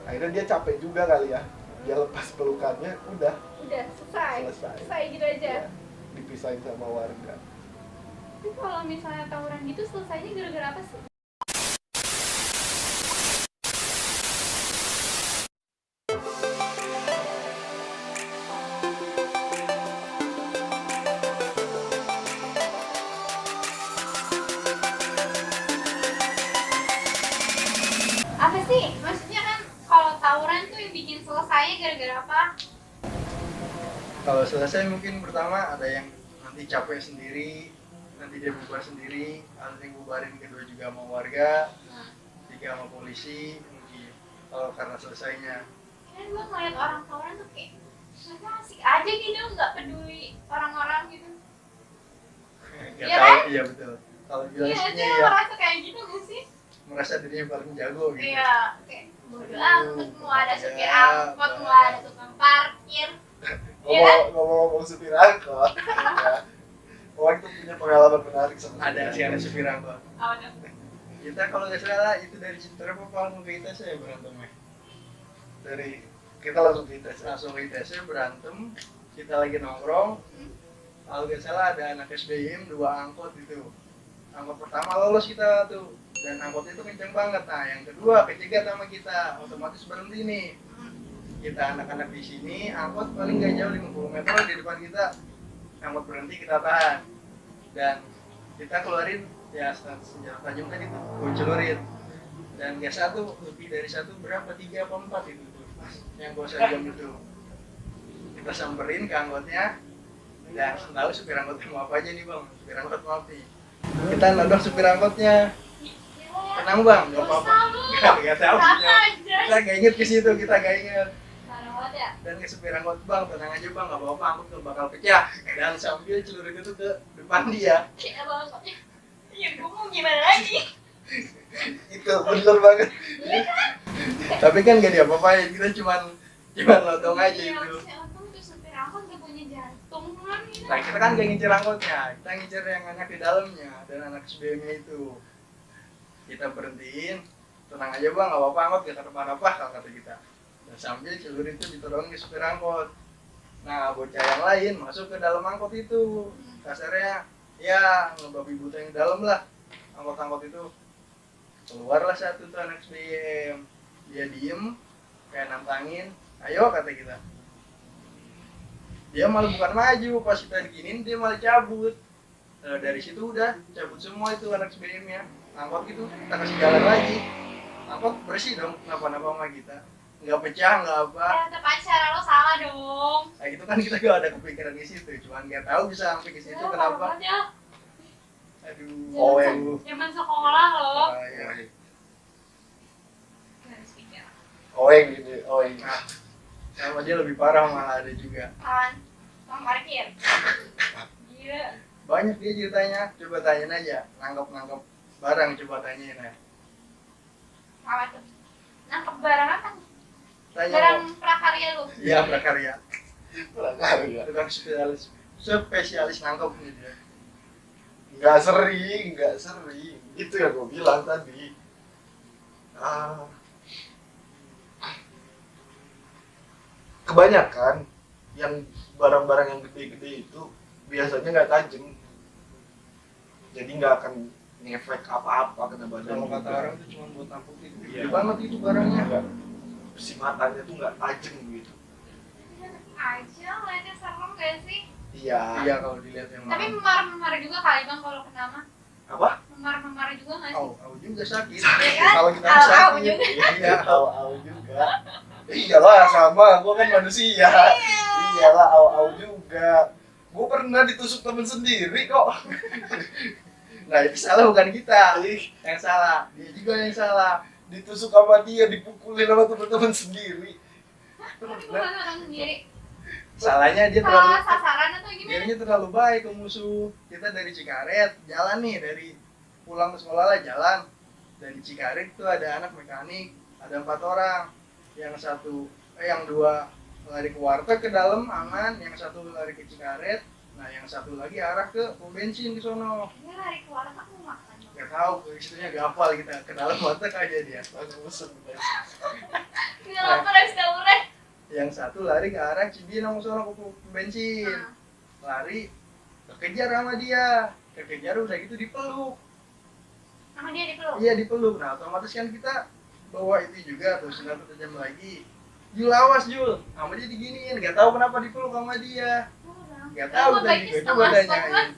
Akhirnya dia capek juga kali ya, dia lepas pelukannya, udah selesai gitu aja. ya, dipisahin sama warga. Tapi kalau misalnya tawuran gitu selesainya gara-gara apa sih? Apa sih? Maksudnya kan kalau tawuran tuh yang bikin selesainya gara-gara apa? Kalau selesai mungkin pertama ada yang nanti capek sendiri, nanti dia bubar sendiri, ada yang bubarin, kedua juga sama warga, tiga sama polisi mungkin. Kalau karena selesainya Kan gue ngeliat orang tawuran tuh kayak mereka asik aja gitu, nggak peduli orang-orang gitu. nggak Iya tahu, kan? iya betul. Kalau Iya bilang aja ya merasa kayak gitu gak sih? merasa dirinya paling jago gitu. Iya, kayak bodo amat, mau ada supir Ya, angkot, mau ada tukang parkir. Iya kan? Ngomong-ngomong supir angkot, ya. Wah itu punya pengalaman menarik sama Ada sih, ada supir angkot. Apa tuh? Kita kalau nggak salah itu dari Citra apa langsung ke ITS ya berantemnya. dari kita langsung ke ITS. Langsung ke ITS berantem, kita lagi nongkrong. Kalau nggak salah ada anak SBM 2 angkot itu. Angkot pertama lolos kita tuh, dan angkot itu kenceng banget. Nah yang kedua kecegat sama kita, otomatis berhenti nih. Kita anak-anak di sini, angkot paling nggak jauh 50 meter di depan kita, angkot berhenti, kita tahan. Dan kita keluarin ya senjata tajam tadi tuh, gue celurin. Dan nggak satu, lebih dari satu, berapa, 3 apa 4 itu tuh, yang gue sajam itu. Kita samperin ke anggotnya, dan tahu supir angkotnya mau apa aja nih bang, supir angkot mau apa nih. Kita nodong supir angkotnya, tenang bang, nggak apa-apa. Nggak tahu sih, kita nggak inget ke situ, kita nggak inget. Dan ke supir angkot, bang tenang aja bang, nggak apa-apa, angkot nggak bakal pecah. Dan sambil celurin itu ke depan dia. Kayak banget. Ya gue mau gimana lagi? Itu bener banget. Tapi kan nggak diapa-apain, kita cuman nodong aja Iya, itu. maksudnya untung tuh supir angkot gak punya jantung kan gitu. Nah kita kan nggak ngincer angkotnya, kita ngincer yang anak di dalamnya dan anak SBM-nya itu. Kita berhentiin, tenang aja bang, nggak apa-apa, angkot gak kenapa-napa, kalau kata kita. Dan sambil celurin itu ditodongin ke supir angkot. Nah bocah yang lain masuk ke dalam angkot itu, kasarnya ya ngebabi buta yang di dalam lah angkot-angkot itu. Keluarlah satu tuh anak SBM, dia diem kayak nantangin, ayo kata kita. Dia malah bukan maju, pas kita diginin dia malah cabut. Dari situ udah cabut semua itu anak SBM nya. Angkot gitu kita kasih jalan lagi, angkot bersih dong, kenapa-napa sama kita, nggak pecah nggak apa. Ya tetap aja cara lo salah dong. Nah itu kan kita gak ada kepikiran di situ, cuman nggak tahu bisa sampai ke situ Ya, kenapa. parah banget ya. Aduh. Zaman sekolah lo. Ya. Garis pikir. Oeng gitu, oeng. Nah, sama dia lebih parah malah ada juga. Apaan? Tukang parkir. Gila. Banyak dia ceritanya, coba tanyain aja, nangkep barang coba tanyain ya. Apa tuh? Nangkep barang apa? Tanya. Barang prakarya lu. Iya prakarya. Prakarya. Tukang spesialis nangkep nih dia. Nggak sering. Itu yang gue bilang tadi. Kebanyakan yang barang-barang yang gede-gede itu biasanya nggak tajam, jadi nggak akan ngefek apa-apa kena badan. Kalau kata juga. orang itu cuma buat nampuk itu. Iya. Gede banget itu barangnya. Nggak, si matanya tuh nggak tajam gitu. Aja ngeliatnya serem gak sih? Iya. Iya kalau dilihat yang Tapi mana. memar-memar juga kali bang kalau kena mah. Apa? Memar-memar juga gak sih? Au juga sakit. Iya kan? Kalau kita Au-au sakit. juga. Iya. Au juga. Iyalah sama, gua kan manusia. Iyalah au juga. Gua pernah ditusuk temen sendiri kok. Nah itu salah bukan kita. Yang salah. Dia juga yang salah. Ditusuk sama dia, dipukulin sama temen-temen sendiri. Tapi gue orang sendiri. Salahnya dia Salah terlalu sasaran atau gimana? dianya terlalu baik ke musuh. Kita dari Cikaret jalan nih, dari pulang ke sekolah lah jalan. Dari Cikaret tuh ada anak mekanik, ada 4 orang. Yang dua lari ke warteg ke dalam aman, yang satu lari ke Cikaret. Nah yang satu lagi arah ke pom bensin ke sono. Dia lari keluar aku mau makan. Gak tahu, istilahnya gak hafal kita, ke dalam warteg aja dia. Langsung pesen. Gila Yang satu lari ke arah Cibinong sono ke bensin. Lari kekejar sama dia. Kekejar udah gitu dipeluk. Sama dia dipeluk. Iya dipeluk. Nah otomatis kan kita bawa itu juga tuh senjata tajam lagi. Jul awas Jul. Sama dia diginiin. Gak tahu kenapa dipeluk sama dia. Gak tahu tadi gue coba tanyain.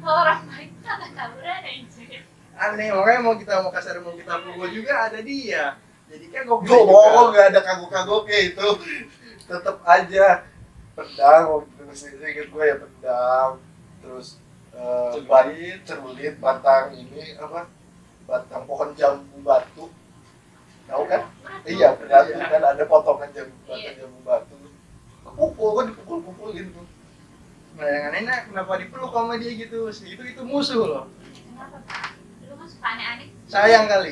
Kalau orang baik tuh gak tawuran aja. Aneh makanya mau kasar mau kita pukul juga ada dia. Jadi kan gue Bohong, nggak ada kagok-kagoknya itu. Tetep aja pedang, inget gue ya pedang, terus celurit, batang ini apa? Batang pohon jambu batu. Tahu kan? Iya, batu kan ada potongan batang jambu batu. Pukul, gue dipukul-pukulin tuh. Nah yang anehnya kenapa dipeluk sama dia gitu? Itu musuh loh. Kenapa Pak? Lu kan suka aneh-aneh. Sayang kali.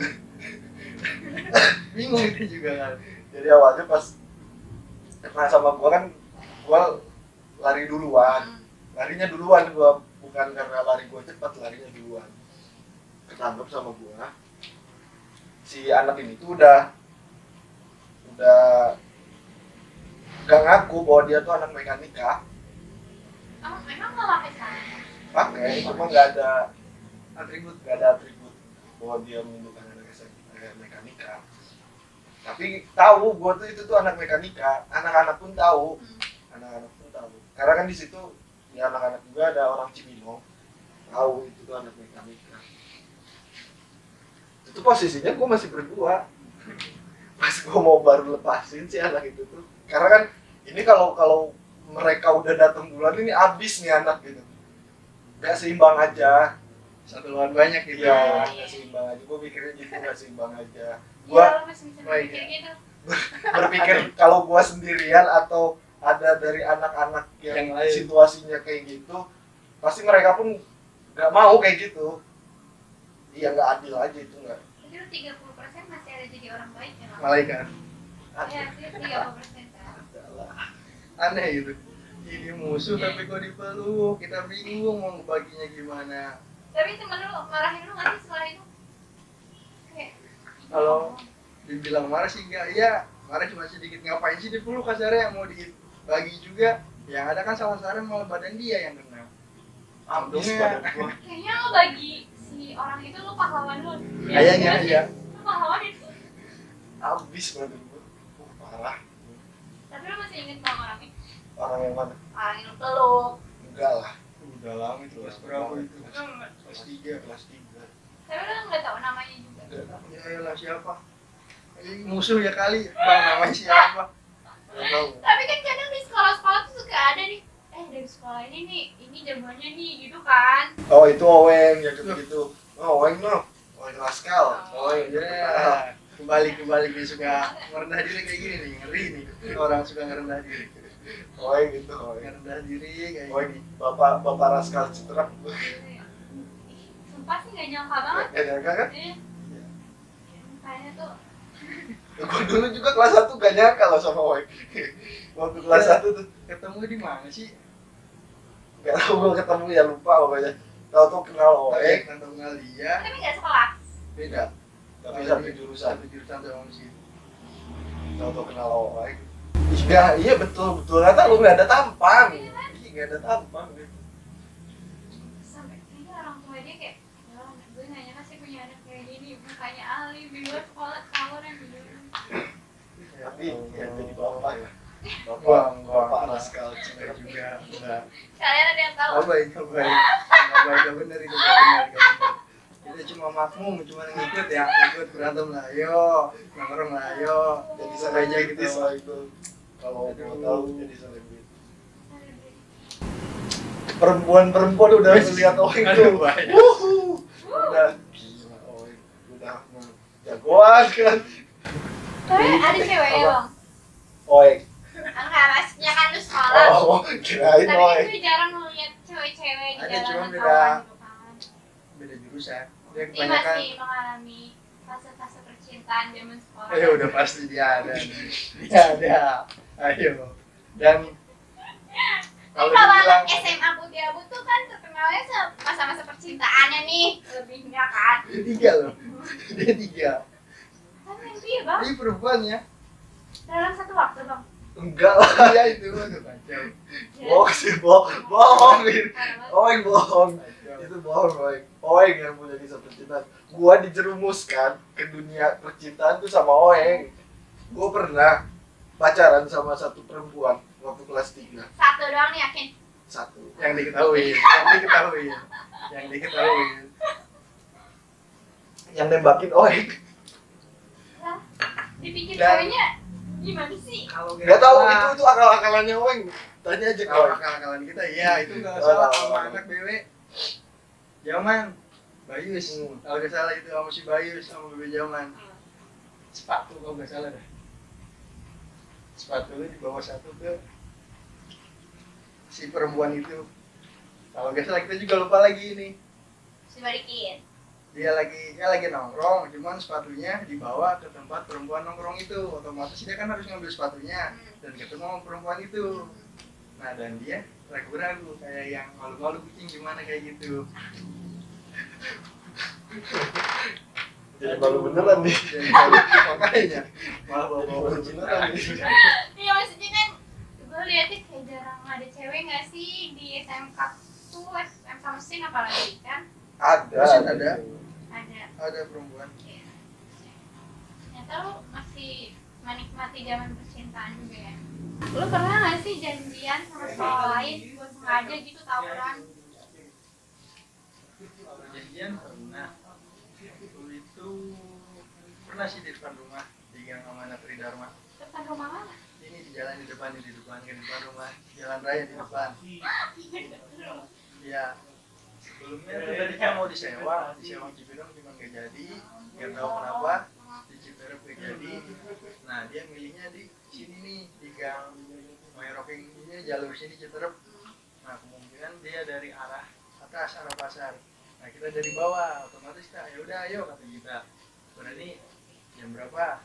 Bingung itu juga kan. Jadi awalnya pas kenal sama gua kan, gua lari duluan. Larinya duluan gua, bukan karena lari gua cepat, larinya duluan. Ketangkep sama gua. Si anak ini tuh udah ngaku bahwa dia tuh anak mekanika. Memang nggak pakai sana. Pakai, cuma nggak ada atribut bahwa dia menunjukkan anak mekanika. Tapi tahu gua tuh itu tuh anak mekanika, anak-anak pun tahu. Karena kan di situ ya anak-anak juga ada orang Cibinong, tahu itu tuh anak mekanika. Itu posisinya gua masih berdua. Pas gua mau baru lepasin si anak itu tuh, karena kan ini kalau mereka udah datang duluan ini abis nih anak gitu. Gak seimbang aja. Satu lawan banyak gitu. Iya, gak seimbang aja. Gua mikirnya gitu, gak seimbang aja. Gua masih bisa mikir gitu. Berpikir kalau gua sendirian atau ada dari anak-anak yang lain. Situasinya kayak gitu, pasti mereka pun gak mau kayak gitu. Iya, gak adil aja itu gak. Jadi lu 30% masih ada jadi orang baik ya Bang? Malaikat. Iya sih 30% kan. Aneh gitu. Ini musuh tapi kok dipeluk. Kita bingung mau baginya gimana. Tapi temen lu marahin lu nggak sih setelah itu? Kayak Kalau dibilang marah sih enggak, iya marah cuma sedikit. Ngapain sih dipeluk kasarnya, mau dibagi juga. Yang ada kan salah-salah malah badan dia yang kena. Abis Untungnya. badan gua. kayaknya lu bagi si orang itu lu pahlawan lu. Kayaknya iya. Lu pahlawan itu. Abis badan gua. Parah. Tapi lu masih inget sama orangnya? Orang yang mana? Orang yang lu peluk. Enggak lah. Udah lama itu kelas berapa itu? Kelas 3. Kelas 3. Tapi lu nggak tahu namanya juga. Ya elah siapa? Musuh ya kali, bang namanya siapa? Enggak tahu. Tapi kan kadang di sekolah-sekolah tuh suka ada nih. Dari sekolah ini nih, ini jagoannya nih, gitu kan. Oh, itu Oweng yang gitu. Oh, Oweng no. Oweng Laskal. Oweng Ya, kembali dia suka merendah diri kayak gini nih, ngeri nih. Orang suka merendah diri. Oweng gitu, Oweng. Merendah diri kayak Oweng gini. Bapak Laskal Citra. Sumpah sih gak nyangka banget. Ya, nyangka kan? Iya. Kayaknya tuh Gue dulu juga kelas 1 gak nyangka loh sama Oweng. Waktu kelas 1 tuh Ketemu di mana sih? gak tau gue ketemu ya lupa pokoknya. Tahu kenal Oweng. Tante kenal dia. tapi gak sekelas. Beda. Tapi satu jurusan. Satu jurusan sama musik. Tahu kenal Oweng. Iya betul kata lu nggak ada tampang. Iya kan? Iya nggak ada tampang gitu. Sampai kayaknya orang tua dia kayak, ya gue gak nyangka sih punya anak kayak gini. Mukanya alim, di luar sekolah tawaran gitu. Tapi ya jadi bapak ya. Wah, Bapak enggak. Laskal Enggak Citra juga, enggak. Kalian ada yang tahu? Enggak baik, enggak bener itu, enggak bener. Kita cuma makmum, cuma ngikut ya, ngikut berantem lah, ayo, nongkrong lah, ayo. Jadi Aja selebritis gitu. lah itu. Kalau Aduh. mau tahu jadi selebritis. Perempuan udah lihat Oweng Aduh, tuh. baik. Udah gila Oweng. Udah jagoan kan. Tapi ada ceweknya Apa? bang. Oweng. Enggak, maksudnya kan lu sekolah. Oh, kirain Tapi Oweng. gue jarang ngeliat cewek-cewek di Ada, cuma jalanan beda. kawan gitu kan. Beda jurusan. Dia Dia kebanyakan, masih mengalami fase-fase percintaan zaman sekolah. udah pasti dia ada. Dia ada. Ayo. Dan Tapi kalau anak SMA Putih Abu tuh kan terkenalnya masa-masa percintaannya nih lebihnya kan. dia 3 loh. Dia 3. Tapi yang dia bang Ini perempuan ya. dalam satu waktu bang. Enggak lah. Iya itu kacau. Bohong sih, bohong. Oeng bohong. Itu bohong, Oeng. Oeng yang punya kisah percintaan. Gua dijerumuskan ke dunia percintaan tuh sama Oeng. Gua pernah pacaran sama satu perempuan waktu kelas 3. Satu doang nih yakin. Satu. Yang diketahui. Yang nembakin Oeng. Lah, dipikir Dan- ceweknya gimana sih? Kalau Gak tahu itu akal-akalannya Oeng. Tanya aja ke kalau Oeng. akal-akalan kita, iya itu nggak salah sama anak BW. Jaman Bayus, kalau nggak salah itu sama si Bayus sama BW Jaman. Sepatu kalau nggak salah dah. Sepatu lu di bawah satu ke si perempuan itu. Kalau nggak salah kita juga lupa lagi ini. Dibalikin. Dia lagi nongkrong, cuman sepatunya dibawa ke tempat perempuan nongkrong itu. Otomatis dia kan harus ngambil sepatunya dan ketemu sama perempuan itu. Nah dan dia ragu-ragu kayak yang malu-malu kucing gimana kayak gitu. Jadi malu beneran nih. Jadi malu makanya malah bawa-bawa percintaan. Iya maksudnya kan gue liatnya kayak jarang ada cewek nggak sih di SMK tuh, SMK mesin apalagi kan Ada. ada. Ada perempuan. Iya. Ternyata lu masih menikmati zaman percintaan juga ya. Lu pernah nggak sih janjian sama sekolah lain buat sengaja gitu tawuran? Kalau janjian pernah. Dulu itu pernah sih di depan rumah di Gang Amanat Tridharma. Depan rumah mana? Ini di jalan di depan rumah, jalan raya di depan. Ya sebelumnya tuh tadinya mau disewa Cibinong cuma nggak jadi, nggak tahu kenapa di Citerep nggak jadi. Nah dia milihnya di sini nih di Gang Mayroking ini jalur sini Citerep. Nah kemungkinan dia dari arah atas arah pasar. Nah kita dari bawah, otomatis kita ya udah ayo kata kita. Berarti jam berapa?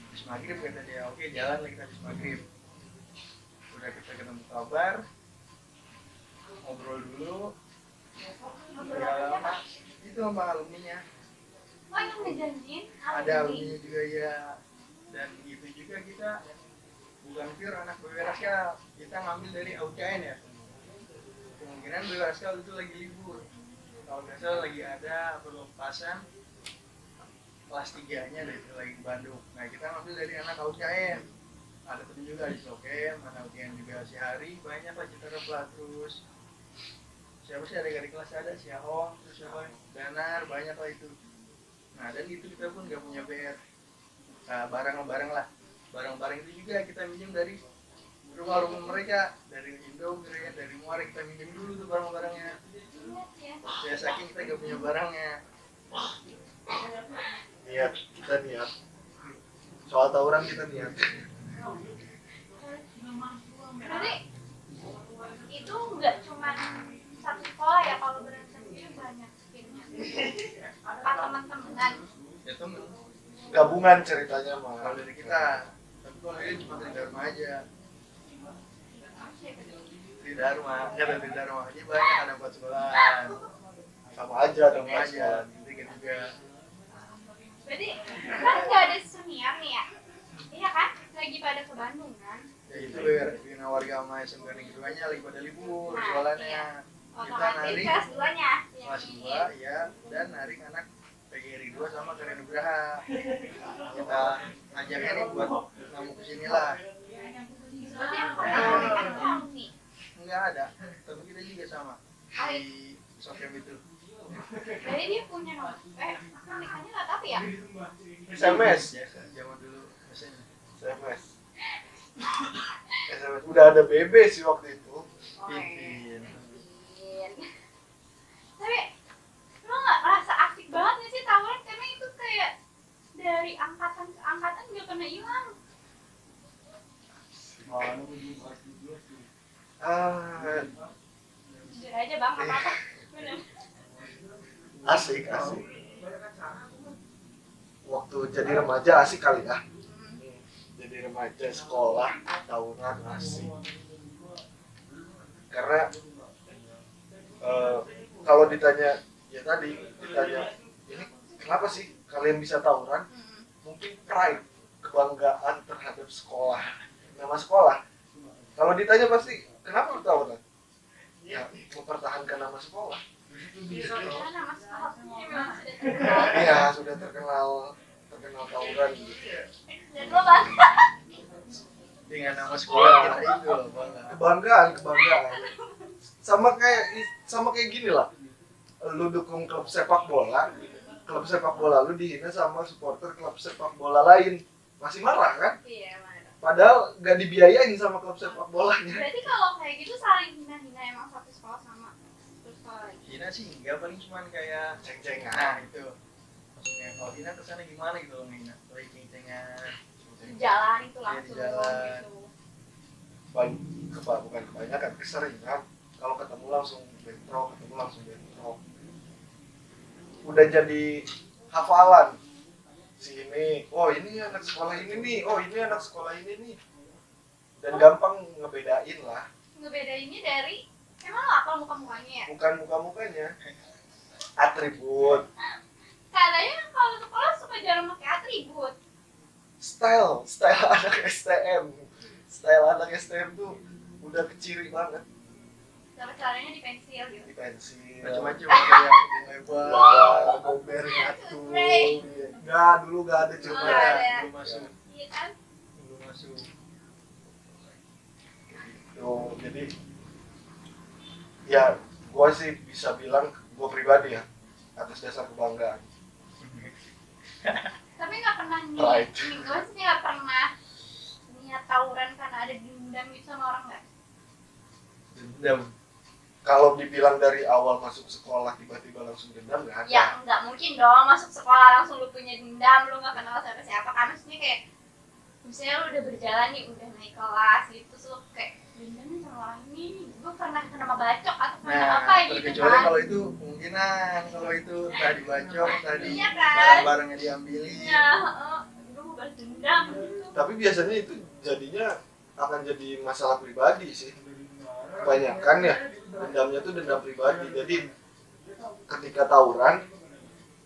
Habis maghrib kata dia, oke jalan lagi habis maghrib. Udah kita ketemu kabar, ngobrol dulu. Ya, itu sama alumninya. Oh yang ngejanjiin Ada alumninya juga ya. Dan itu juga kita bukan pure anak BWRSK, kita ngambil dari UKN ya. Kemungkinan BWRSK itu lagi libur. Kalau nggak salah lagi ada pelepasan kelas 3-nya deh, itu lagi di Bandung. Nah kita ngambil dari anak UKN. Ada temen juga di Sokem, anak UKN juga si Hari, banyak lah Citerep lah, terus siapa sih ada dari kelas ada si Ahong, terus siapa Danar, banyak lah itu. Nah dan itu kita pun nggak punya PR. Nah barang itu juga kita minjem dari rumah-rumah mereka, dari Indo, dari Muara kita minjem dulu tuh barang-barangnya. Ya saking kita nggak punya barangnya. Kita niat. Soal tawuran kita niat. Berarti itu nggak cuma satu sekolah ya, kalau berantem itu banyak skinnya. Apa teman-temanan? Ya temen, Gabungan ceritanya kalau mah. dari kita. Tapi kalau ini cuma Tridharma aja. Tridharma, ini banyak anak buat sekolahan. Sama aja dong Sama aja, aja. gitu juga. Berarti kan nggak ada senior nih ya? Iya kan? Lagi pada ke Bandung kan? Ya itu bina warga sama SMK Negeri 2-nya lagi pada libur Nah, sekolahnya. iya. Kita Otomatis narik kelas 2-nya kelas 2 ya, dan narik anak PGRI 2 sama Karen Nugraha. Kita ajaknya nih buat kamu kesini lah. Berarti yang pertama kan alumni. Enggak ada, tapi kita juga sama di Sokem itu. Jadi dia punya nomor. Aku nikahnya nggak tahu ya? SMS. Biasa, zaman dulu biasanya. SMS. SMS udah ada BB sih waktu itu. Pimpin. Tapi lo nggak rasa asik banget nggak sih tawuran, karena itu kayak dari angkatan ke angkatan nggak pernah hilang. Jujur aja bang, apa apa. Bener. Asik. Waktu jadi remaja asik kali ya. Jadi remaja sekolah tawuran asik. Karena kalau ditanya ini kenapa sih kalian bisa tawuran? Mungkin pride, kebanggaan terhadap sekolah. nama sekolah. Kalau ditanya pasti kenapa lu tawuran? Ya mempertahankan nama sekolah. Karena nama sekolahnya memang sudah terkenal. Iya sudah terkenal tawuran gitu. Dan lo bangga. Dengan nama sekolah kita itu loh, bangga. Kebanggaan sama kayak gini lah, lu dukung klub sepak bola lu dihina sama supporter klub sepak bola lain, masih marah kan? Iya, mana. Padahal gak dibiayain sama klub sepak bolanya. Berarti kalau kayak gitu saling hina-hina emang satu sekolah sama terus sekolah lagi. Hina sih enggak, paling cuman kayak Ceng-cengan. nah itu maksudnya kalau Hina kesana gimana gitu loh, Hina lagi ceng-cengan Di jalan itu Iya, langsung di jalan. gitu. Bukan kebanyakan, keseringan. Kalau ketemu langsung bentrok. Udah jadi hafalan. Si ini, oh ini anak sekolah ini nih, oh ini anak sekolah ini nih. Dan gampang ngebedain lah. Ngebedainnya dari emang lo apa muka-mukanya ya? Bukan muka-mukanya. Atribut, Katanya kalau sekolah suka jarang pakai atribut. style anak STM. Style anak STM tuh udah keciri banget. Cara caranya di pensil gitu. Di pensil. macam-macam ada yang lebar Gober nyatu. Spray. Enggak, dulu gak ada cuma Nggak ada. belum masuk Iya kan? tuh. Jadi ya gue sih bisa bilang gue pribadi ya atas dasar kebanggaan. Tapi nggak pernah Right. gue sih nggak pernah niat tawuran karena ada dendam gitu sama orang nggak? dendam. Kalau dibilang dari awal masuk sekolah tiba-tiba langsung dendam nggak ada. Ya nggak mungkin dong masuk sekolah langsung lu punya dendam, lu nggak kenal siapa kan, maksudnya kayak misalnya lu udah berjalan nih, udah naik kelas gitu, terus lu kayak dendamnya sama orang ini, gue pernah kena bacok atau kena apa gitu terkecuali kan? kalau itu kemungkinan kalau itu tadi bacok tadi Iya kan? barang-barangnya diambilin. Iya, gue mau balas dendam gitu. Tapi biasanya itu jadinya akan jadi masalah pribadi sih. Kebanyakan ya dendamnya tuh dendam pribadi. Jadi ketika tawuran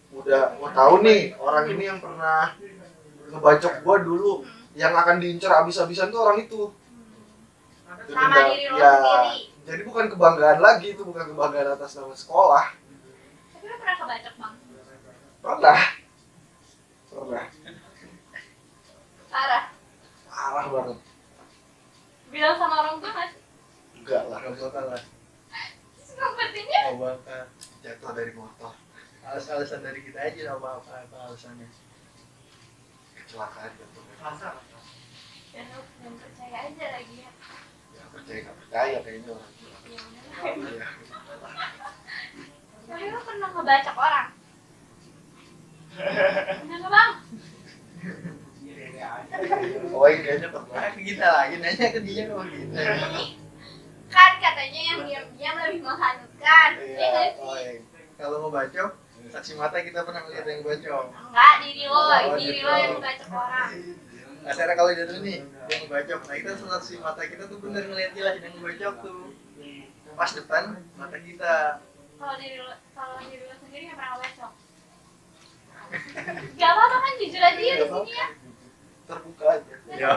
udah mau tahu nih orang ini yang pernah ngebacok gua dulu, yang akan diincar abis-abisan tuh orang itu. Itu Sama dendam. diri lo Ya, sendiri. jadi bukan kebanggaan lagi, itu bukan kebanggaan atas nama sekolah. Tapi lu pernah kebacok bang? Pernah Parah. banget. Bilang sama orang tua nggak sih? Enggak lah, Gak bakal lah, Terus ngumpetinnya? gak bakal. jatuh dari motor, Alasan dari kita aja apa alasannya. kecelakaan jatuh. Dan percaya aja lagi ya. Ya percaya nggak percaya kayaknya orang tua. Ya udah. Ya. Tapi lu pernah ngebacok orang? Pernah nggak bang? Oh ini kayaknya pernah. Nah, ke kita lagi nanya ke dia kalau kita. Kan katanya yang diam-diam lebih menghanutkan. Iya nggak Oh, sih? iya. Kalau mau bacok, saksi mata kita pernah melihat yang bacok. Enggak, diri lo diri yang lo. ngebacok orang. Akhirnya kalau dia tuh nih, dia ngebacok. Nah kita saksi mata kita tuh bener ngeliat dia lagi yang ngebacok tuh. Pas depan mata kita. Kalau diri lo sendiri nggak pernah ngebacok. Gak apa-apa kan, jujur aja ya di sini ya. Terbuka aja. Ya,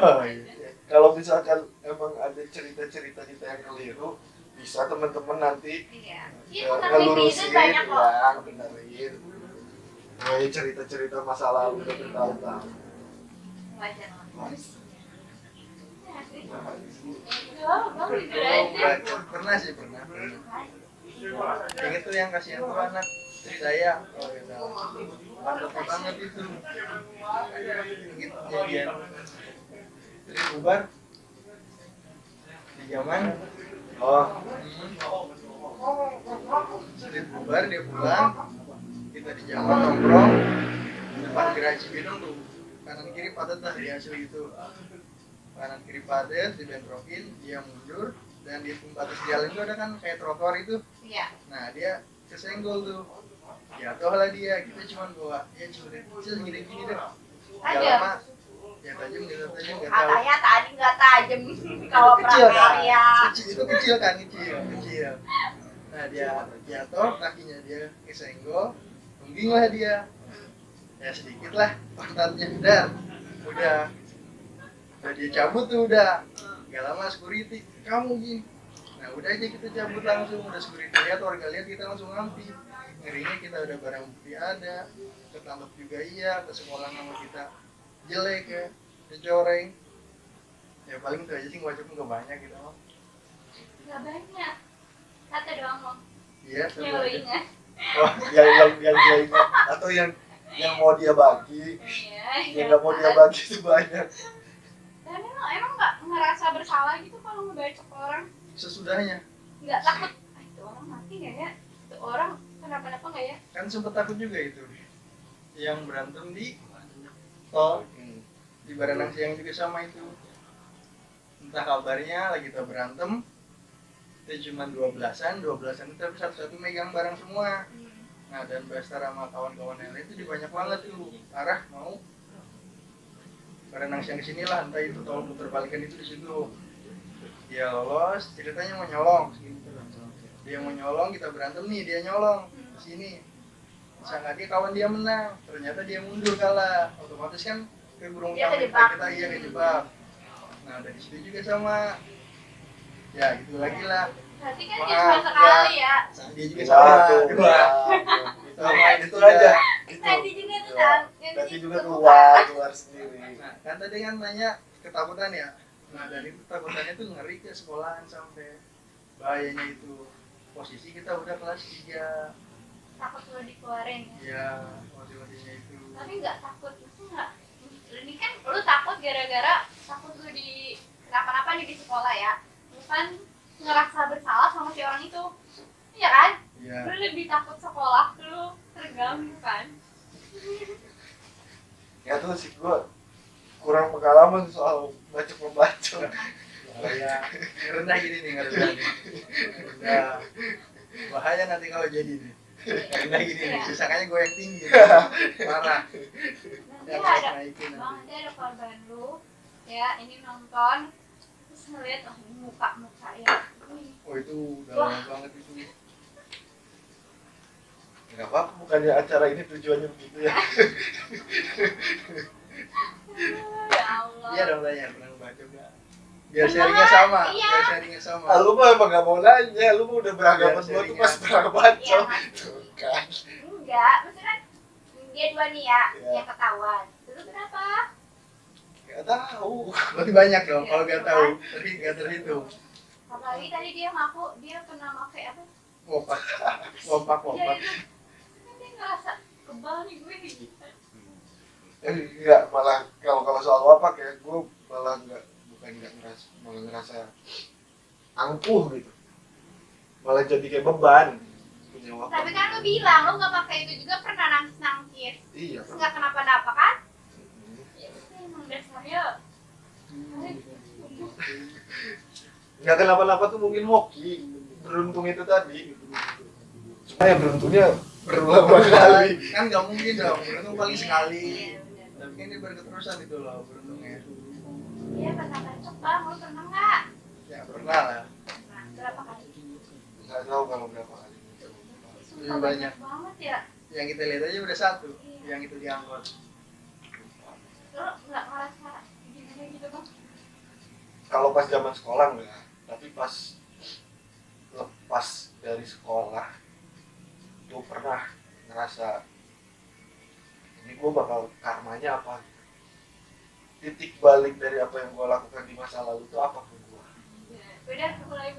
Kalau misalkan emang ada cerita-cerita kita yang keliru, bisa teman-teman nanti Iya. Iya, tentang ngelurusin, netizen banyak kok. ya, benerin. Kayak cerita-cerita masa lalu udah bertahun-tahun. Wajar lah. Ya sih. Enggak, bang jujur aja. bacok. Pernah sih, pernah. Ingat tuh yang kasihan tuh anak Trisaya. Oh gitu. Mantap banget itu. Gitu kejadian. Terus bubar di zaman Oh, street bubar, dia pulang, kita di jalan nongkrong depan gerai Cibinong tuh, kanan kiri padat lah di hasil itu, kanan kiri padat, dibentrokin, dia mundur, dan di batas jalan itu ada kan kayak trotoar itu, Iya. nah dia kesenggol tuh, jatuh lah dia, kita cuma bawa, ya cuma kecil gini-gini deh, Tajam. gak lama, ya tajam nggak tahu. Katanya tadi nggak tajam kalau Kecil kan? prakarya. Itu kecil kan, kecil. Nah dia jatuh, kakinya dia kesenggol, tungging lah dia. Ya sedikit lah pantatnya, udah dia cabut tuh udah. Gak lama security, kamu gini. Nah udah aja kita cabut langsung, udah security lihat, warga lihat, kita langsung ngampi. Ngerinya kita udah barang bukti ada, ketangkep juga iya, ke sekolah nama kita jelek ya, dicoreng. Ya paling itu aja sih, ngocoknya gak banyak gitu loh. Gak banyak. Satu doang loh. Iya, Yang seru lo aja. ingat. Wah, yang dia ingat atau yang mau dia bagi, Iya. yang nggak mau dia bagi itu banyak. Dan emang nggak ngerasa bersalah gitu kalau ngebacok orang? Sesudahnya, Nggak takut? Ah, itu orang mati nggak ya? Itu orang kenapa-napa nggak ya? kan sempet takut juga itu. Yang berantem di tol, di Baranang Siang juga sama itu. Entah kabarnya lagi kita berantem, itu cuma 12-an itu tapi satu-satu megang barang semua. Nah dan Bastar sama kawan-kawan yang lain itu banyak banget tuh arah mau Baranang Siang kesini lah, entah itu tol puter balikan itu di situ. Dia lolos, ceritanya mau nyolong. Dia mau nyolong, kita berantem nih, dia nyolong ke sini. Sangka dia kawan dia menang, ternyata dia mundur kalah. Otomatis kan ke burung Dia utama kejebak. kita iya kejebak. Nah dari situ juga sama, ya gitu lagi lah. Berarti kan dia cuma sekali ya. Dia juga sama, dua. Sama Itu aja. Gitu. Nanti juga tuh Iya. kan. Nanti juga keluar sendiri. Nah kan tadi kan nanya ketakutan ya. Nah dari ketakutannya tuh ngeri ke sekolahan sampai bahayanya itu. Posisi kita udah kelas 3. Takut lo dikeluarin ya. Ya motivasinya itu. Tapi nggak takut, itu nggak. Ini kan lu takut gara-gara takut lu di kenapa-napa nih di sekolah ya. Bukan ngerasa bersalah sama si orang itu. Iya kan? Iya. Lu lebih takut sekolah lu terganggu kan? Ya tuh sih gue kurang pengalaman soal bacok-membacok. Ya, rendah gini nih, rendah nih. Rendah. Bahaya nanti kalau jadi nih. Rendah gini nih, sisanya gue yang tinggi. Parah. Nanti Yang ada, naikin bang, nanti. nanti ada korban lu, ya ini nonton, terus ngeliat oh ini muka ya. Oh itu udah lama banget itu. Gak apa-apa, bukannya acara ini tujuannya begitu ya. Ya Allah. Iya dong tanya, pernah baca gak? Biar sharingnya sama, Iya. biar sharingnya sama. Ah, lu mah emang gak mau nanya, lu mah udah beranggapan Biar gua tuh sharingnya. pas pernah bacok. Iya, Mas. Tuh kan. Enggak, maksudnya kan dia dua nih ya, Iya. yang ketahuan. Terus berapa? Gak tahu. Berarti banyak dong, Iya, kalau gak tahu, tapi gak terhitung. Apalagi tadi dia ngaku dia pernah pakai apa? Wopak, Iya itu. Kan dia ngerasa kebal nih gue gitu. Enggak, malah kalau soal wapak ya, gue malah bukan nggak ngerasa, malah ngerasa angkuh gitu. Malah jadi kayak beban punya wapak. Tapi kan lu bilang lu nggak pakai itu juga pernah nangis. Iya. Terus nggak kenapa-napa kan? Hmm. Ya itu emang dasarnya. Nggak kenapa-napa tuh mungkin hoki, beruntung itu tadi. Cuma ya beruntungnya berulang kali. Kan gak mungkin dong, beruntung paling sekali. Iya, bener. Tapi kan dia berketerusan itu loh, beruntungnya. Iya pernah bacok bang, lu pernah nggak? Ya pernah lah. Nah, berapa kali? Nggak tahu kalau berapa kali. Sumpah Lebih banyak. banget ya. Yang kita lihat aja udah satu, yang itu diangkut. Lu nggak ngerasa gimana gitu bang? Kalau pas zaman sekolah enggak, tapi pas lepas dari sekolah tuh pernah ngerasa ini gue bakal karmanya apa gitu. Titik balik dari apa yang gue lakukan di masa lalu itu apa ke gue. Udah mulai.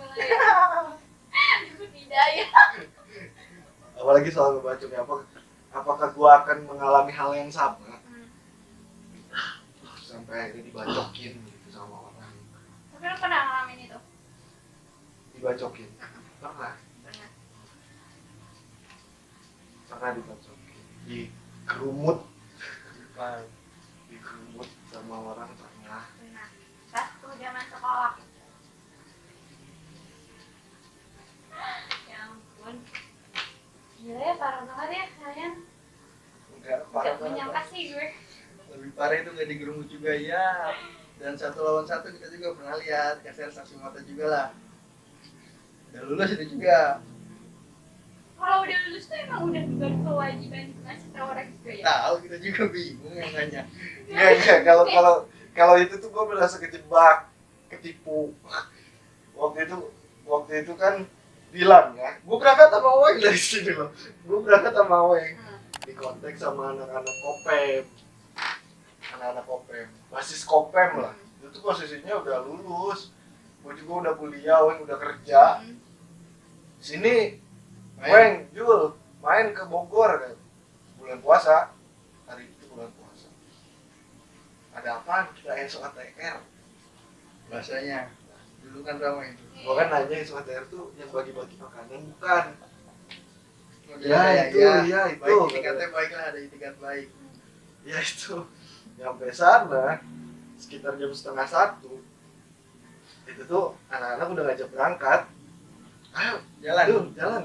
Tidak ya. Apalagi soal ngebacoknya apakah gue akan mengalami hal yang sama sampai akhirnya dibacokin gitu sama orang. Tapi lu pernah ngalamin itu? Dibacokin pernah Pernah. dibacokin di kerumut Nah, sama orang pernah. Pernah. Pas tuh zaman sekolah. Ya ampun. Gila ya parah banget ya kalian. Enggak Gak menyangka sih gue. lebih parah itu nggak digerumut juga ya. Dan 1 lawan 1 kita juga pernah lihat, kasih saksi mata juga lah. Udah lulus itu juga. Kalau udah lulus tuh emang udah bukan kewajiban ngasih tau orang juga ya. Tahu kita juga bingung yang nanya. Enggak kalau itu tuh gue merasa kejebak. ketipu. Waktu itu kan bilang ya, gue berangkat sama Oeng dari sini loh. Gue berangkat sama Oeng di kontak sama anak-anak Kopem. Anak-anak Kopem, basis Kopem lah. Itu tuh posisinya udah lulus. Gue juga udah kuliah, Oeng udah kerja. Sini, Oeng, Jul, main ke Bogor kan. Bulan puasa. Hari itu bulan puasa. Ada apaan? Kita SOTR. Bahasanya dulu kan ramai itu. Gua kan nanya SOTR tuh yang bagi-bagi makanan bukan. Ya, Iya itu. Baik, itikatnya baik lah, ada itikat baik. Ya itu. Nyampe sana sekitar jam 12:30. Itu tuh anak-anak udah ngajak berangkat. Ayo Jalan. yuk, jalan.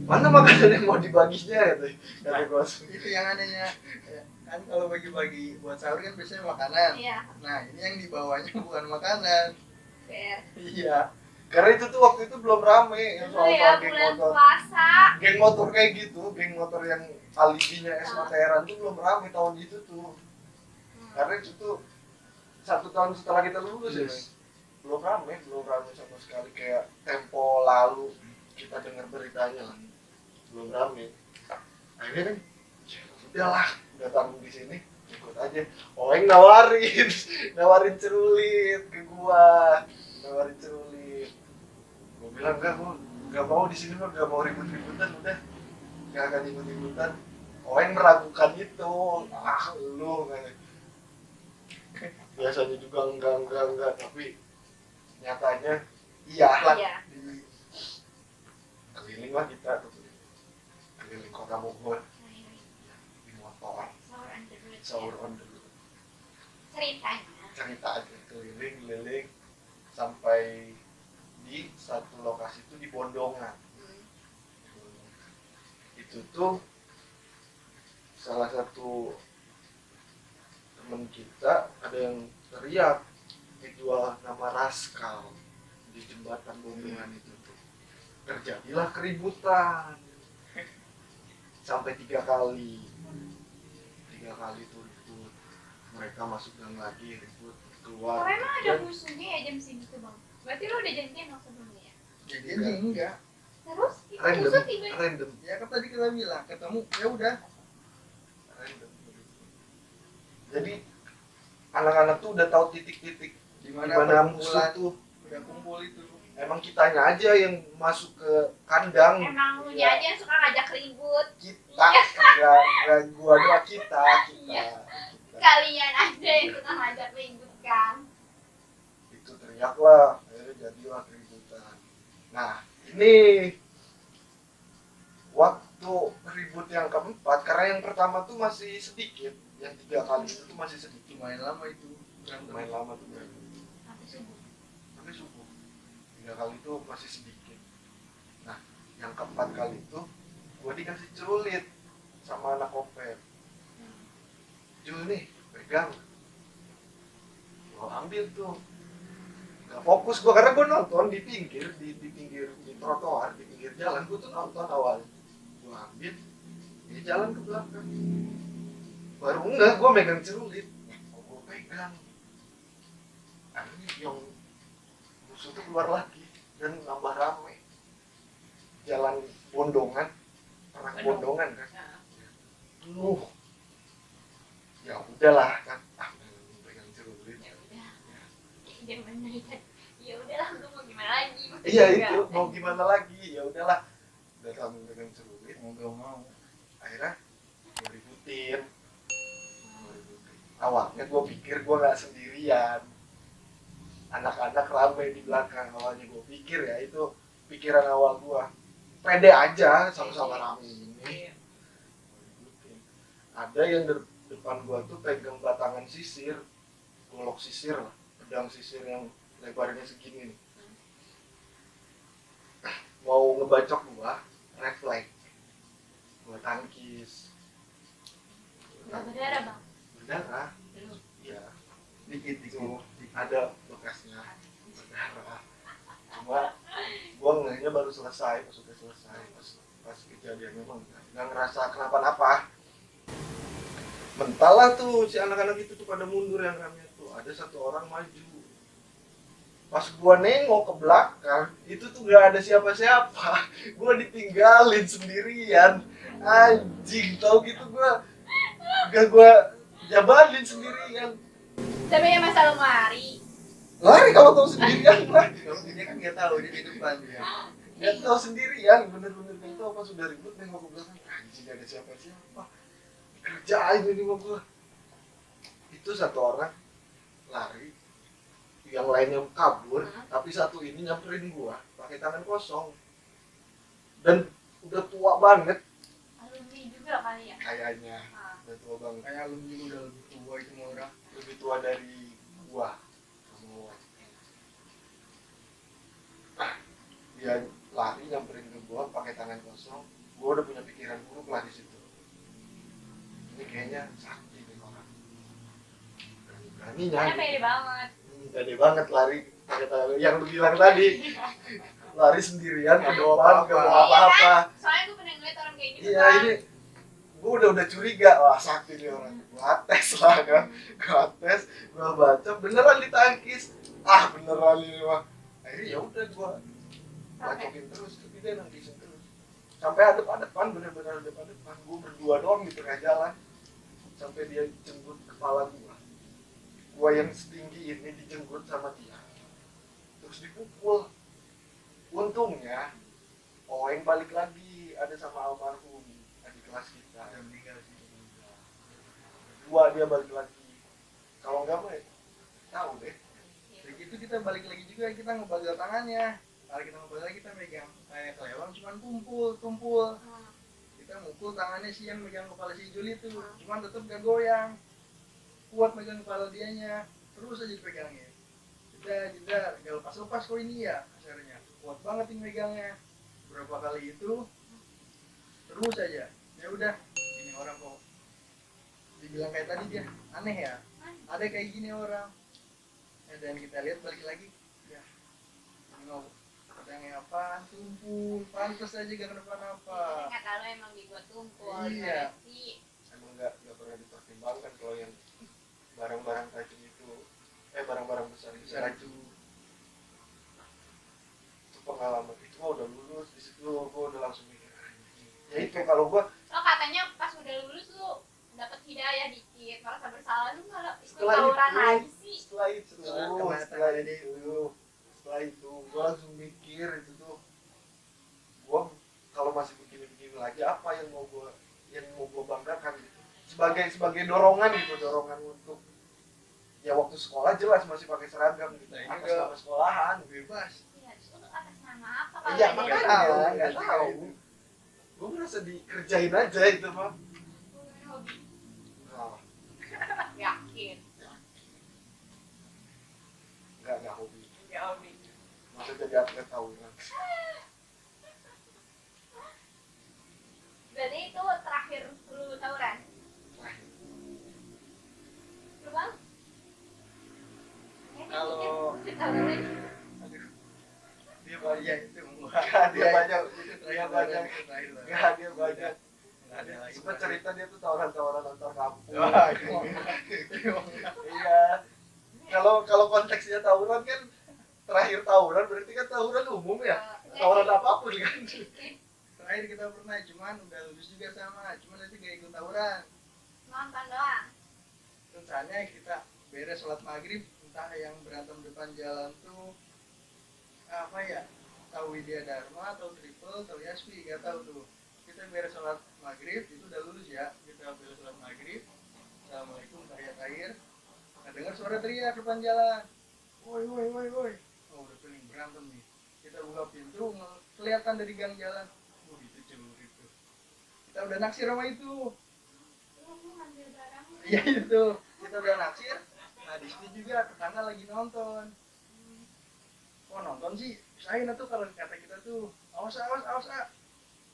Mana makanan yang mau dibaginya gitu. Kata bos. Itu yang anehnya. Kan kalau bagi-bagi buat sahur kan biasanya makanan. Iya. Nah, ini yang dibawanya bukan makanan. Fair. Iya. Karena itu tuh waktu itu belum rame yang Itu soal ya geng bulan motor. puasa. Geng motor kayak gitu, geng motor yang alibinya SOTR-an tuh belum rame tahun itu tuh. Karena itu tuh 1 tahun setelah kita lulus ya, Yes. belum rame sama sekali kayak tempo lalu kita dengar beritanya lah, belum rame. Akhirnya kan, ya udahlah, udah tanggung di sini, ikut aja. Oeng nawarin cerulit ke gua, Gua bilang enggak, gua nggak mau di sini, gua nggak mau ribut-ributan, udah nggak akan ribut-ributan. Oeng meragukan itu, lu nggak. Biasanya juga enggak, tapi nyatanya iya. Iya. Keliling lah kita tuh, keliling kota Bogor di motor, sahur on the road. Cerita aja keliling sampai di satu lokasi itu di Bondongan. Itu tuh salah satu temen kita ada yang teriak dijual nama Raskal di jembatan Bondongan itu tuh. Terjadilah keributan sampai 3 kali tuh ribut. Mereka masuk gang lagi ribut keluar. Oh, emang ada Dan musuhnya ya jam segitu bang? Berarti lo udah janjian dong sebelumnya ya? Jadi sih enggak. Terus itu musuh tiba-tiba. random. Ya kan tadi kita bilang ketemu, ya udah. Jadi anak-anak tuh udah tahu titik-titik Di di mana mana musuh perkumpulan tuh. udah kumpul itu. Emang kitanya aja yang masuk ke kandang. Emang lu Ya, aja yang suka ngajak ribut. kita enggak gua doang kita. Kalian aja yang suka ngajak ribut kan? Itu teriaklah, akhirnya jadilah keributan. Nah, ini waktu ribut yang keempat, karena yang pertama tuh masih sedikit, yang 3 kali itu tuh masih sedikit. Lumayan lama itu. Main lama tuh berantem. Sampai subuh. Sampai subuh. 3 kali itu masih sedikit. Nah, yang keempat kali itu gua dikasih cerulit sama anak Kopem. Jul nih, pegang. Gua ambil tuh. Gak fokus gua karena gua nonton di pinggir, di pinggir di trotoar, di pinggir jalan. Gua tuh nonton awalnya. Gua ambil, dia jalan ke belakang. Baru enggak, gua megang cerulit. Gua pegang. Akhirnya yang musuh tuh keluar lagi dan nambah rame. Jalan Bondongan, perang Bondongan kan. Ya udahlah kan, pegang cerulit. Ya udah. Dia bener kan. Ya udahlah, lu mau gimana lagi? Iya itu, mau gimana lagi? Ya udahlah. Udah kamu pegang cerulit, Mau gak mau. akhirnya gue ributin. Awalnya gue pikir gue gak sendirian, anak-anak ramai di belakang. Awalnya gue pikir ya, itu pikiran awal gue, pede aja sama-sama rame ini. Ada yang depan gue tuh pegang batangan sisir, golok sisir lah, pedang sisir yang lebarnya segini nih. Mau ngebacok gue, refleks, gue tangkis. Gak berdarah bang? Berdarah, Belum. iya. Dikit. Ada bekasnya berdarah. Cuma gua ngehnya baru selesai, pas udah selesai, pas kejadiannya emang nggak ngerasa kenapa-napa. mental lah tuh si anak-anak itu tuh pada mundur yang rame tuh. Ada satu orang maju. Pas gua nengok ke belakang, itu tuh gak ada siapa-siapa. Gua ditinggalin sendirian. Anjing, tau gitu gua jabalin sendirian. Tapi ya masa lu lari. Lari kalau tahu sendirian mah. Kalau dia kan nggak tahu dia di depan dia. Gak tahu sendirian, bener-bener gak tahu pas sudah ribut nengok ke belakang. Anjing, gak ada siapa-siapa. Kerjain ini mah gua. Itu satu orang lari, yang lainnya kabur, tapi satu ini nyamperin gua pakai tangan kosong dan udah tua banget Alumni juga kali ya. kayaknya. Ah. Udah tua banget, Kayak alumni udah lebih tua itu mau orang. lebih tua dari gua semua. Dia lari nyamperin ke gua pakai tangan kosong. Gua udah punya pikiran buruk lah di situ. Ini kayaknya sakti nih orang, beraninya Karena pede banget. pede banget lari pakai tangan yang lu bilang tadi. Lari sendirian ke Nggak bawa depan, apa-apa. gak bawa apa-apa. Soalnya gue pernah ngeliat orang kayak gitu Iya, kan. ini gue udah curiga, wah sakti nih orang. Gua tes lah kan, gua tes, gua baca beneran ditangkis. Beneran ini mah. Akhirnya ya udah gua bacokin terus, tapi dia nangkisin terus. Sampai adep-adepan, bener-bener adep-adepan. Gua berdua doang di tengah jalan. Sampai dia jenggut kepala gua. Gua yang setinggi ini dijenggut sama dia. Terus dipukul. Untungnya Oeng balik lagi, ada sama almarhum adik kelas kita. Ada meninggal sih. Dua dia balik lagi. Kalau enggak mah tahu deh. Dari itu kita balik lagi juga, kita ngebagal tangannya. Kalau kita ngebagal lagi kita megang kayak kelewang cuman tumpul. Kita mukul tangannya si yang megang kepala si Juli itu, cuman tetap gak goyang. Kuat megang kepala dianya, terus aja dipegangnya. Jeda, gak lepas kok ini ya kasarnya. Kuat banget ini megangnya. Berapa kali itu terus aja. Ya udah, ini orang kok dibilang kayak tadi dia aneh ya. Ada kayak gini orang. Dan kita lihat balik lagi, ya nengok pedangnya apaan, tumpul, pantas aja gak kenapa-napa. Nggak tahu emang dibuat tumpul. Iya. gimana sih. Emang nggak pernah dipertimbangkan kalau yang barang-barang tajam itu, barang-barang besar itu Besar racun. Itu pengalaman itu gua udah lulus di situ, gua udah langsung mikir anjing. Ya itu kalau gua Lo katanya pas udah lulus lu dapet hidayah dikit, merasa bersalah lu malah ikut setelah tawuran itu, lagi sih. setelah itu, Setelah setelah itu, gua langsung mikir itu tuh, gua kalau masih begini-begini lagi apa yang mau gua banggakan gitu. Sebagai dorongan gitu, dorongan untuk ya waktu sekolah jelas masih pakai seragam gitu, Nah, ini atas juga nama sekolahan. bebas. Iya, terus lu atas nama apa kalau Iya ada makanya yang nggak tahu. Gua merasa dikerjain aja itu mah. hobi? Nah, Yakin. nggak hobi. Enggak hobi. Masa jadi atlet tawuran. Berarti itu terakhir lu tawuran? Lu bang? Kalau- tawuran. Aduh, dia banyak itu Dia banyak, dia banyak. dia banyak. Ada lagi. Sempat cerita dia tuh tawaran-tawaran antar kampung. Wah, itu mau Iya. Kalau konteksnya tawuran kan terakhir tawuran berarti kan tawuran umum ya. Tawuran apapun kan. terakhir kita pernah, cuman udah lulus juga sama, cuman nanti gak ikut tawuran. Nonton doang. Rencananya kita beres sholat maghrib, entah yang berantem depan jalan tuh apa ya, tahu Widya Dharma atau Triple atau Yaspi, gak tahu tuh. Kita beres sholat maghrib, itu udah lulus ya, kita beres sholat maghrib, assalamualaikum tahiyat akhir, nah dengar suara teriak depan jalan, woi, oh udah pening berantem nih. Kita buka pintu, kelihatan dari gang jalan, itu celurit tuh. Kita udah naksir sama itu. Lu ngambil barang. Iya itu, kita udah naksir. Nah di situ juga tetangga lagi nonton. Kok nonton sih? Usahain tuh kalau kata kita tuh, awas.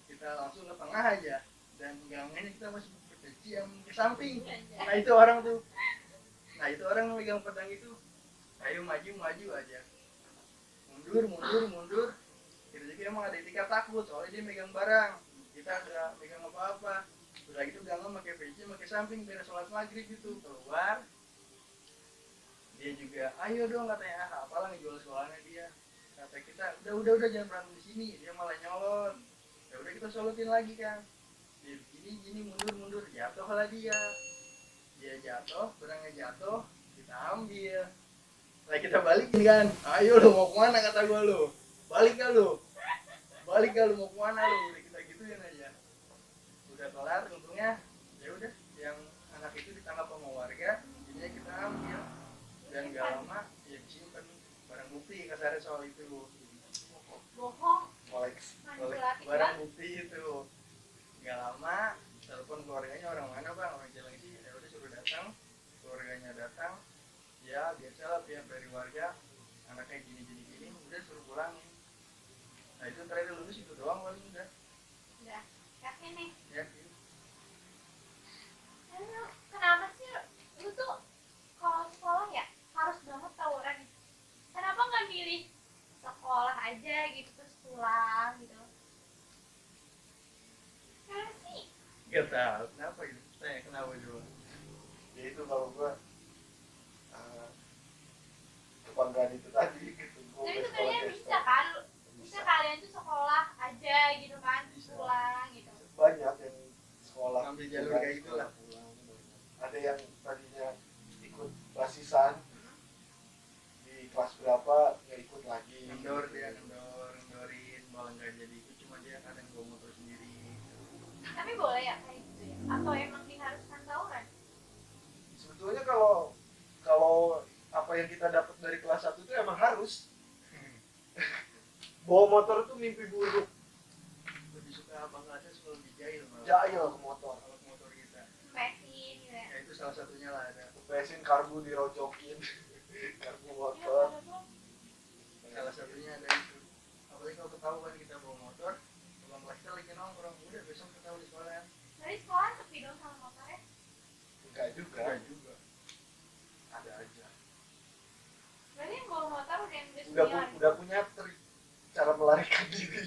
Kita langsung ke tengah aja. Dan gangnya kita masih berdiri yang ke samping. Nah itu orang tuh. Nah itu orang megang pedang itu. Ayo maju aja. Mundur. Kita juga emang ada etikat takut, soalnya dia megang barang. Kita nggak megang apa-apa. udah gitu ganggu pakai peci pakai samping beres sholat maghrib gitu keluar dia juga ayo dong katanya apalah ngejual sekolahnya dia kata kita udah jangan berantem di sini dia malah nyolot ya udah kita solotin lagi kan dia gini mundur jatuh lah dia jatuh barangnya jatuh kita ambil nah kita balikin kan ayo lo mau kemana kata gua lo balik gak lo mau kemana lo udah kita gituin aja udah kelar untungnya ya udah yang anak itu ditangkap sama warga jadinya kita ambil dan gak lama ya disimpan barang bukti kasarnya soal itu bohong koleksi manipulatif barang banget. bukti itu gak lama telepon keluarganya orang mana bang orang Cilengsi ya udah suruh datang keluarganya datang ya biasalah pihak dari warga anaknya gini udah suruh pulangin nah itu terakhir lulus itu doang paling udah Yakin nih yakin kenapa sih lu tuh kalau sekolah ya harus banget tawuran? Kenapa nggak milih sekolah aja gitu terus pulang gitu? Kenapa sih? gak tahu kenapa gitu tanya kenapa dulu ya itu kalau gua kebanggaan itu tadi gitu gua Tapi udah itu sekolah kalian kayak bisa kan? Bisa kalian tuh sekolah aja gitu kan? Bisa. Pulang gitu. banyak yang sekolah Ambil jalur pulang, kayak gitu lah. pulang. Ada yang tadinya ikut basisan di kelas berapa nggak ikut lagi ngendorin malah nggak jadi ikut cuma dia kadang bawa motor sendiri Tapi boleh ya kayak gitu ya? Atau emang diharuskan tawuran? sebetulnya kalau apa yang kita dapat dari kelas 1 itu emang harus bawa motor itu mimpi buruk lebih suka Bangladesh kalau lebih jahil malah jahil ke motor kalau ke motor kita Pesin gitu ya? ya itu salah satunya lah ada besin karbu dirojokin karbu Ya, motor padahal salah satunya ada itu apalagi kalau ketahuan kita bawa motor pulang kelas kita lagi nongkrong udah besok ketahuan di sekolah dari sekolah sepi dong sama motornya. enggak juga enggak juga ada aja Berarti yang bawa motor udah yang udah punya trik cara melarikan diri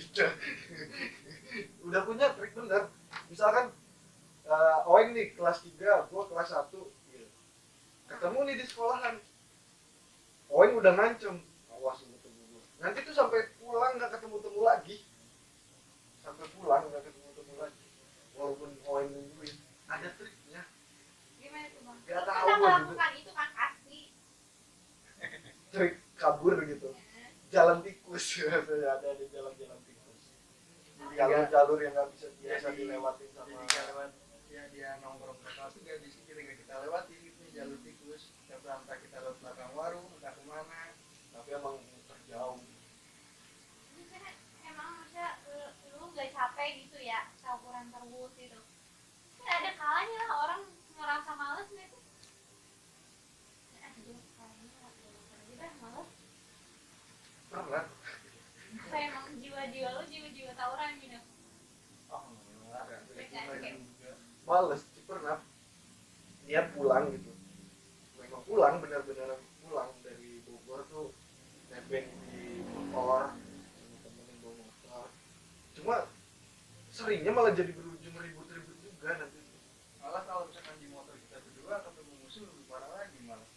udah punya trik bener misalkan Oeng nih kelas 3 gua kelas 1 gitu. Ketemu nih di sekolahan Oeng udah ngancem awas lu ketemu gua nanti tuh sampai pulang nggak ketemu lagi lagi walaupun Oeng nungguin ada triknya Gimana tuh bang? Gak Lu tahu pernah gua juga. melakukan itu kan pasti. trik kabur gitu jalan tikus ada di jalan tikus jalur yang nggak bisa biasa Jadi- dilewatin sama jadi nggak lewat ya dia nongkrong ke kelas juga di sini kita lewati gitu jalur tikus entah kita lewat belakang warung entah kemana tapi emang terjauh Ini kan emang maksudnya lu nggak capek gitu ya tawuran terus gitu. Kan ada kalanya lah orang ngerasa males gitu. Aduh, kayaknya nggak perlu pergi dah males. pernah Apa emang jiwa-jiwa lu jiwa-jiwa tawuran gitu? oh enggak juga males pernah niat pulang gitu memang pulang benar-benar pulang dari Bogor tuh nebeng di motor sama temen yang bawa motor cuma seringnya malah jadi berujung ribut-ribut juga nanti malah kalau misalkan di motor kita berdua ketemu musuh lebih parah lagi malah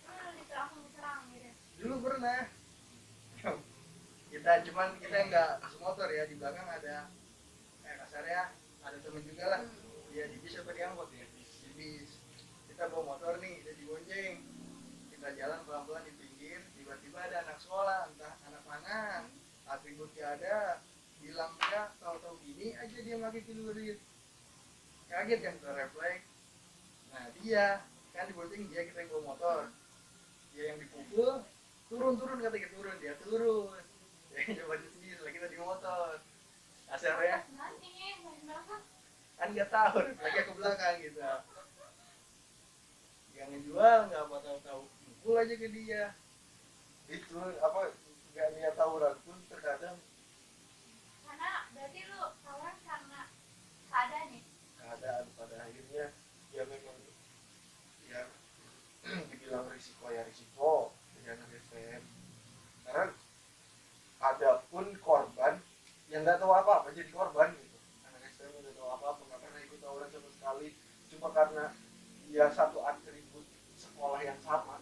Langsung diserang gitu. dulu pernah kita nggak motor ya di belakang ada kasarnya ada temen juga lah dia di bis apa di angkot ya di bis kita bawa motor nih dia dibonceng kita jalan pelan-pelan di pinggir tiba-tiba ada anak sekolah entah anak mana atributnya ada bilang ya tahu-tahu gini aja dia pakai celurit kaget kan ke refleks nah dia kan dibonceng dia kita yang bawa motor dia yang dipukul turun kata kita turun dia turun dia coba di sini setelah kita di motor asalnya kan nggak tahu lagi ke belakang gitu yang ngejual nggak apa tahu pukul aja ke dia itu apa nggak niat tawuran pun terkadang Karena berarti lu tawuran karena keadaan ya? keadaan pada akhirnya ya memang ya dibilang risiko ya risiko dari anak STM karena ada pun korban yang nggak tahu apa-apa jadi korban gitu anak STM nggak tahu apa-apa nggak pernah cuma karena ya satu atribut sekolah yang sama